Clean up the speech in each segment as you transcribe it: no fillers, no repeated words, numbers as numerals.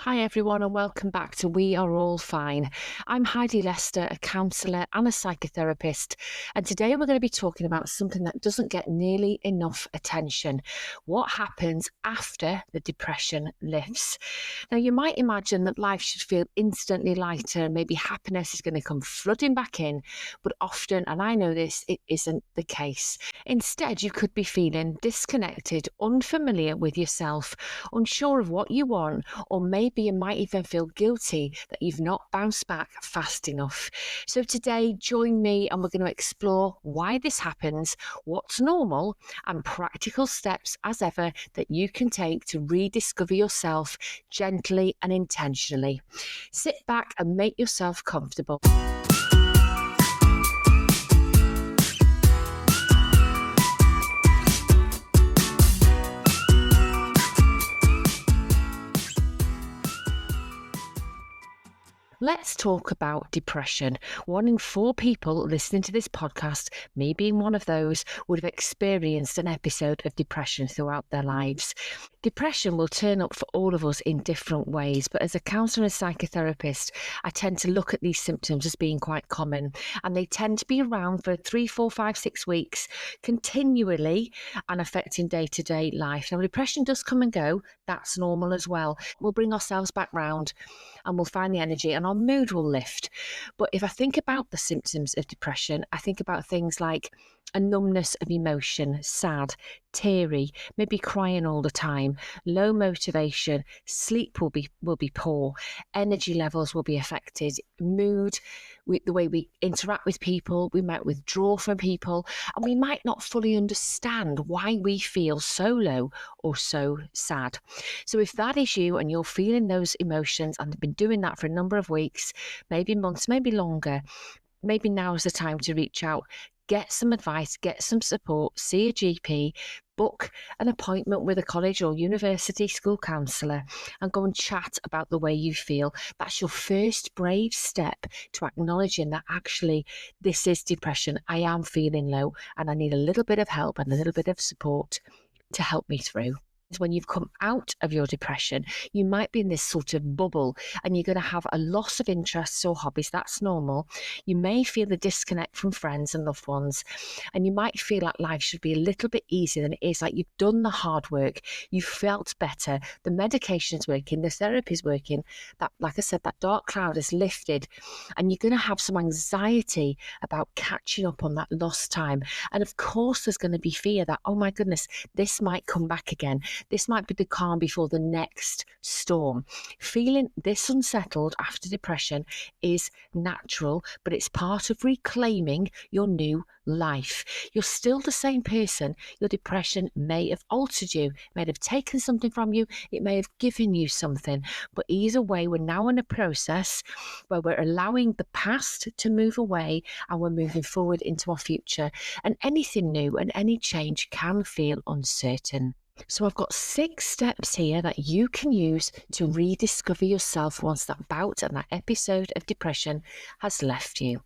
Hi everyone and welcome back to We Are All Fine. I'm Heidi Lester, a counsellor and a psychotherapist, and today we're going to be talking about something that doesn't get nearly enough attention: what happens after the depression lifts. Now, you might imagine that life should feel instantly lighter and maybe happiness is going to come flooding back in, but often, and I know this, it isn't the case. Instead, you could be feeling disconnected, unfamiliar with yourself, unsure of what you want, or maybe you might even feel guilty that you've not bounced back fast enough. So today, join me and we're going to explore why this happens, what's normal, and practical steps as ever that you can take to rediscover yourself gently and intentionally. Sit back and make yourself comfortable. Let's talk about depression. 1 in 4 people listening to this podcast, me being one of those, would have experienced an episode of depression throughout their lives. Depression will turn up for all of us in different ways, but as a counsellor and psychotherapist, I tend to look at these symptoms as being quite common, and they tend to be around for 3, 4, 5, 6 weeks, continually and affecting day-to-day life. Now, depression does come and go. That's normal as well. We'll bring ourselves back round and we'll find the energy and our mood will lift. But if I think about the symptoms of depression, I think about things like a numbness of emotion, sad, teary, maybe crying all the time, low motivation, sleep will be poor, energy levels will be affected, mood, the way we interact with people, we might withdraw from people, and we might not fully understand why we feel so low or so sad. So if that is you and you're feeling those emotions and have been doing that for a number of weeks, maybe months, maybe longer, maybe now is the time to reach out, get some advice, get some support, see a GP, book an appointment with a college or university school counsellor and go and chat about the way you feel. That's your first brave step to acknowledging that actually this is depression. I am feeling low and I need a little bit of help and a little bit of support to help me through. When you've come out of your depression, you might be in this sort of bubble and you're going to have a loss of interests or hobbies. That's normal. You may feel the disconnect from friends and loved ones, and you might feel like life should be a little bit easier than it is, like you've done the hard work, you've felt better, the medication's working, the therapy's working, that, like I said, that dark cloud is lifted, and you're going to have some anxiety about catching up on that lost time. And of course, there's going to be fear that, oh my goodness, this might come back again. This might be the calm before the next storm. Feeling this unsettled after depression is natural, but it's part of reclaiming your new life. You're still the same person. Your depression may have altered you, may have taken something from you, it may have given you something. But either way, we're now in a process where we're allowing the past to move away and we're moving forward into our future. And anything new and any change can feel uncertain. So I've got 6 steps here that you can use to rediscover yourself once that bout and that episode of depression has left you.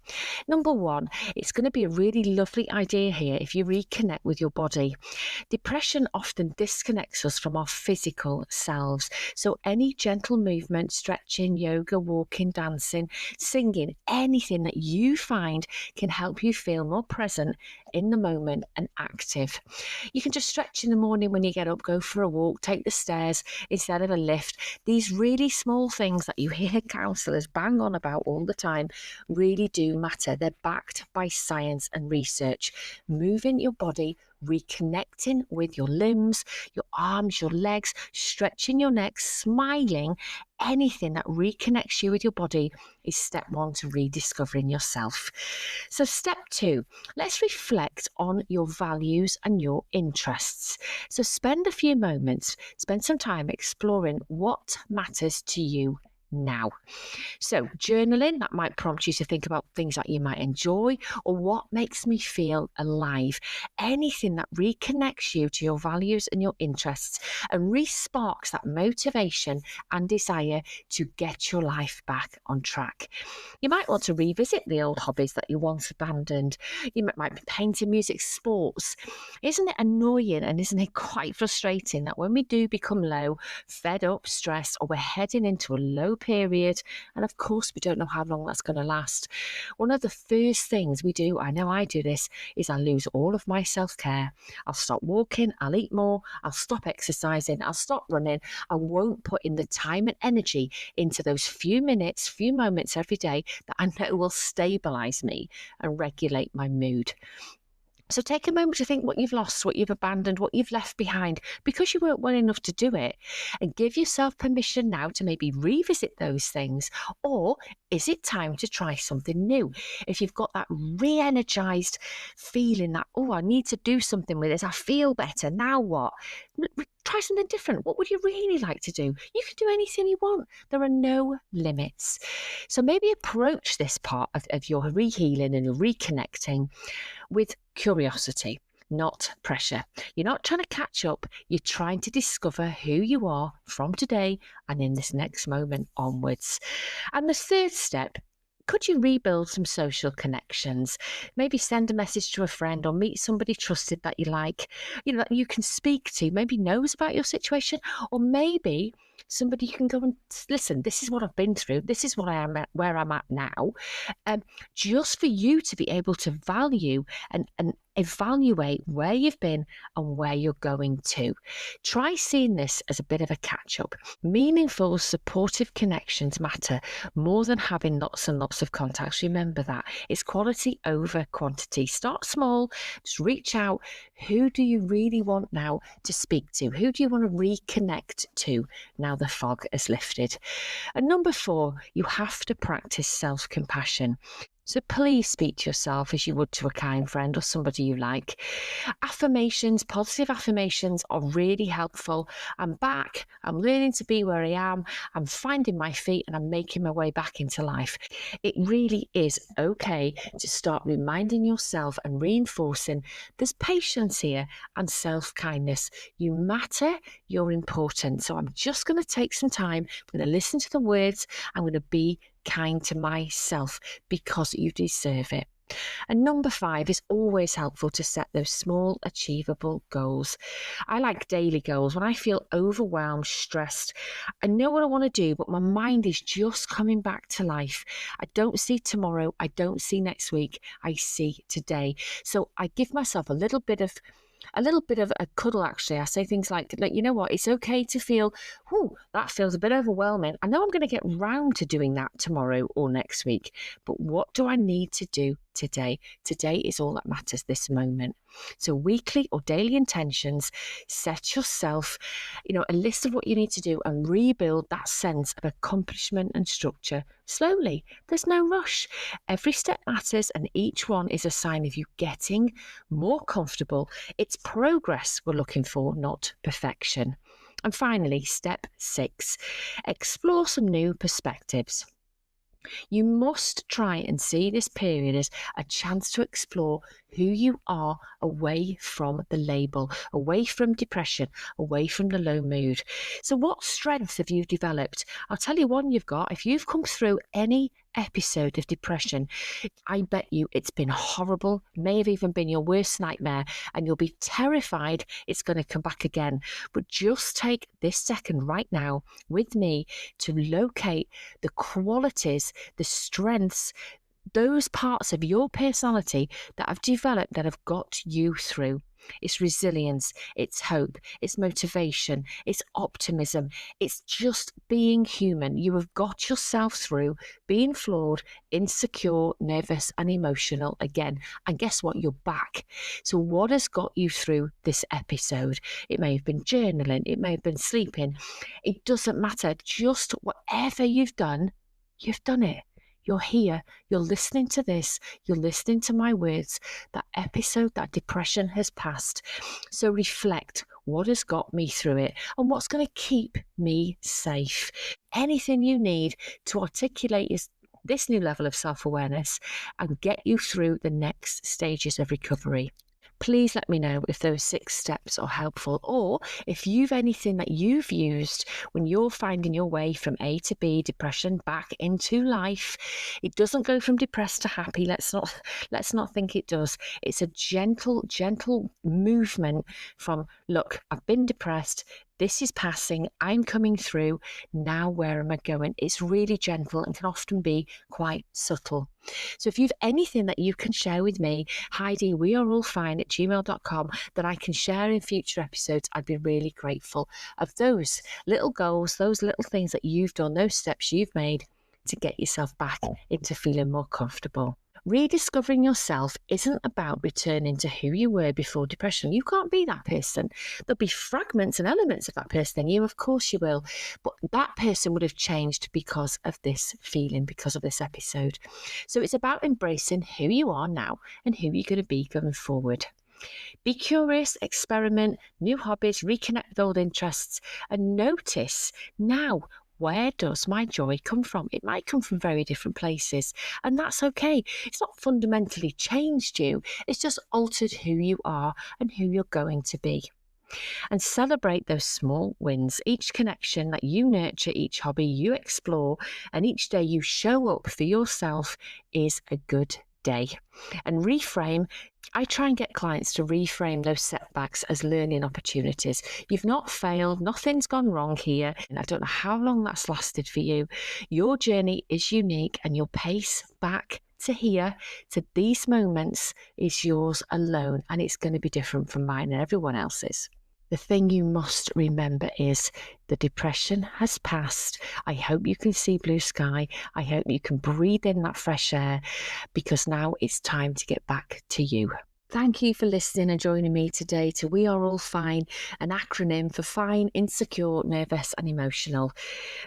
Number 1, it's going to be a really lovely idea here if you reconnect with your body. Depression often disconnects us from our physical selves. So any gentle movement, stretching, yoga, walking, dancing, singing, anything that you find can help you feel more present in the moment and active. You can just stretch in the morning when you get up, go for a walk, take the stairs instead of a lift. These really small things that you hear counsellors bang on about all the time really do matter. They're backed by science and research. Moving your body, reconnecting with your limbs, your arms, your legs, stretching your neck, smiling, anything that reconnects you with your body is step 1 to rediscovering yourself. So step 2, let's reflect on your values and your interests. So spend a few moments, spend some time exploring what matters to you now. So journaling, that might prompt you to think about things that you might enjoy or what makes me feel alive. Anything that reconnects you to your values and your interests and re-sparks that motivation and desire to get your life back on track. You might want to revisit the old hobbies that you once abandoned. You might be painting, music, sports. Isn't it annoying and isn't it quite frustrating that when we do become low, fed up, stressed, or we're heading into a low period, and of course we don't know how long that's going to last, one of the first things we do, I know I do this, is I lose all of my self-care. I'll stop walking, I'll eat more, I'll stop exercising, I'll stop running. I won't put in the time and energy into those few minutes, few moments every day that I know will stabilize me and regulate my mood. So take a moment to think what you've lost, what you've abandoned, what you've left behind because you weren't well enough to do it, and give yourself permission now to maybe revisit those things. Or is it time to try something new? If you've got that re-energized feeling that, oh, I need to do something with this, I feel better, now what? Try something different. What would you really like to do? You can do anything you want. There are no limits. So maybe approach this part of your re-healing and your reconnecting with curiosity, not pressure. You're not trying to catch up. You're trying to discover who you are from today and in this next moment onwards. And the third step, could you rebuild some social connections? Maybe send a message to a friend or meet somebody trusted that you like, that you can speak to, maybe knows about your situation, or maybe somebody you can go and listen, this is what I've been through. This is what I am at, where I'm at now. Just for you to be able to value and evaluate where you've been and where you're going to. Try seeing this as a bit of a catch-up. Meaningful, supportive connections matter more than having lots and lots of contacts. Remember that. It's quality over quantity. Start small, just reach out. Who do you really want now to speak to? Who do you want to reconnect to now the fog has lifted? And number 4, you have to practice self-compassion. So please speak to yourself as you would to a kind friend or somebody you like. Affirmations, positive affirmations are really helpful. I'm back. I'm learning to be where I am. I'm finding my feet and I'm making my way back into life. It really is okay to start reminding yourself and reinforcing there's patience here and self-kindness. You matter. You're important. So I'm just going to take some time. I'm going to listen to the words. I'm going to be kind to myself because you deserve it. And number 5 is always helpful to set those small, achievable goals. I like daily goals. When I feel overwhelmed, stressed, I know what I want to do, but my mind is just coming back to life. I don't see tomorrow. I don't see next week. I see today. So I give myself a little bit of a cuddle, actually. I say things like, you know what, it's okay to feel, that feels a bit overwhelming. I know I'm going to get round to doing that tomorrow or next week, but what do I need to do today? Today is all that matters, this moment. So weekly or daily intentions, set yourself, a list of what you need to do and rebuild that sense of accomplishment and structure slowly. There's no rush. Every step matters and each one is a sign of you getting more comfortable. It's progress we're looking for, not perfection. And finally, step 6, explore some new perspectives. You must try and see this period as a chance to explore who you are away from the label, away from depression, away from the low mood. So what strengths have you developed? I'll tell you one you've got. If you've come through any episode of depression, I bet you it's been horrible, may have even been your worst nightmare, and you'll be terrified it's going to come back again. But just take this second right now with me to locate the qualities, the strengths, those parts of your personality that have developed that have got you through. It's resilience, it's hope, it's motivation, it's optimism, it's just being human. You have got yourself through being flawed, insecure, nervous and emotional again. And guess what? You're back. So what has got you through this episode? It may have been journaling, it may have been sleeping. It doesn't matter. Just whatever you've done it. You're here, you're listening to this, you're listening to my words. That episode, that depression has passed. So reflect what has got me through it and what's going to keep me safe. Anything you need to articulate this new level of self-awareness and get you through the next stages of recovery. Please let me know if those 6 steps are helpful, or if you've anything that you've used when you're finding your way from A to B, depression back into life. It doesn't go from depressed to happy. Let's not think it does. It's a gentle movement from, look, I've been depressed. This is passing. I'm coming through. Now where am I going? It's really gentle and can often be quite subtle. So if you've anything that you can share with me, Heidi, weareallfine@gmail.com, that I can share in future episodes, I'd be really grateful. Of those little goals, those little things that you've done, those steps you've made to get yourself back into feeling more comfortable. Rediscovering yourself isn't about returning to who you were before depression. You can't be that person. There'll be fragments and elements of that person in you, of course you will. But that person would have changed because of this feeling, because of this episode. So it's about embracing who you are now and who you're going to be going forward. Be curious, experiment, new hobbies, reconnect with old interests, and notice now, where does my joy come from? It might come from very different places, and that's okay. It's not fundamentally changed you. It's just altered who you are and who you're going to be. And celebrate those small wins. Each connection that you nurture, each hobby you explore, and each day you show up for yourself is a good day. And reframe. I try and get clients to reframe those setbacks as learning opportunities. You've not failed, nothing's gone wrong here, and I don't know how long that's lasted for you. Your journey is unique, and your pace back to here, to these moments, is yours alone, and it's going to be different from mine and everyone else's. The thing you must remember is the depression has passed. I hope you can see blue sky. I hope you can breathe in that fresh air, because now it's time to get back to you. Thank you for listening and joining me today to We Are All Fine, an acronym for fine, insecure, nervous and emotional.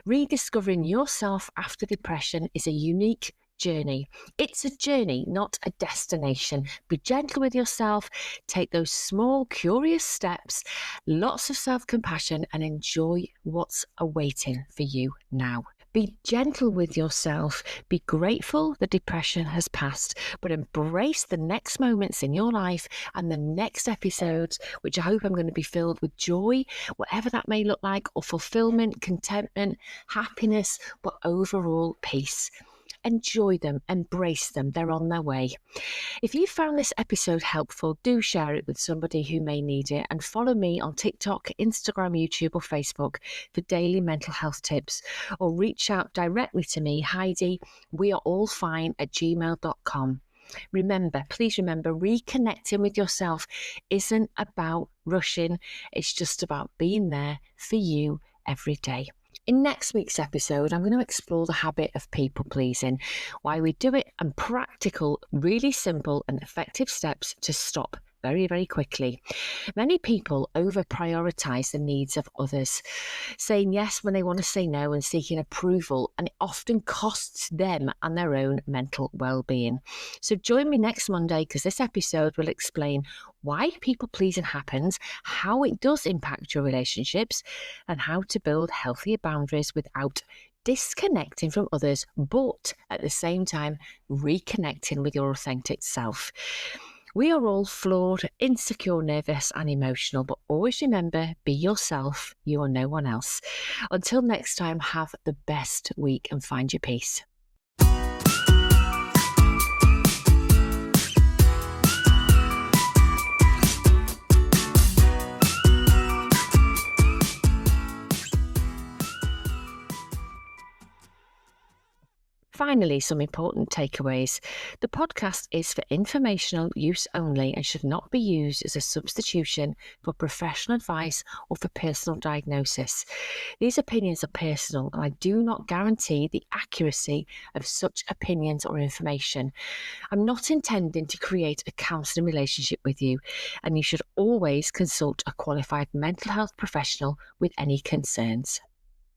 Rediscovering yourself after depression is a unique journey. It's a journey, not a destination. Be gentle with yourself. Take those small, curious steps, lots of self-compassion, and enjoy what's awaiting for you now. Be gentle with yourself. Be grateful the depression has passed, but embrace the next moments in your life and the next episodes, which I hope I'm going to be filled with joy, whatever that may look like, or fulfillment, contentment, happiness, but overall peace. Enjoy them, embrace them, they're on their way. If you found this episode helpful, do share it with somebody who may need it, and follow me on TikTok, Instagram, YouTube or Facebook for daily mental health tips, or reach out directly to me, Heidi, weareallfine@gmail.com. Please remember, reconnecting with yourself isn't about rushing, it's just about being there for you every day. In next week's episode, I'm going to explore the habit of people pleasing, why we do it, and practical, really simple and effective steps to stop very, very quickly. Many people over-prioritise the needs of others, saying yes when they want to say no and seeking approval, and it often costs them and their own mental well-being. So join me next Monday, because this episode will explain why people-pleasing happens, how it does impact your relationships, and how to build healthier boundaries without disconnecting from others, but at the same time reconnecting with your authentic self. We are all flawed, insecure, nervous and emotional, but always remember, be yourself. You are no one else. Until next time, have the best week and find your peace. Finally, some important takeaways. The podcast is for informational use only and should not be used as a substitution for professional advice or for personal diagnosis. These opinions are personal, and I do not guarantee the accuracy of such opinions or information. I'm not intending to create a counselling relationship with you, and you should always consult a qualified mental health professional with any concerns.